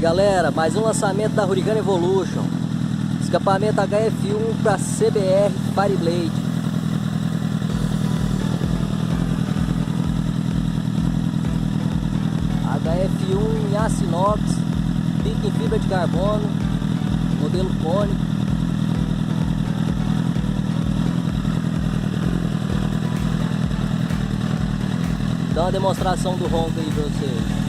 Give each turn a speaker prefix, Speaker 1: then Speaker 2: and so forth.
Speaker 1: galera, mais um lançamento da Hurricane Evolution. Escapamento HF1 para CBR Fireblade. HF1 em aço inox, pique em fibra de carbono, modelo cônico. Dá uma demonstração do ronco aí pra vocês.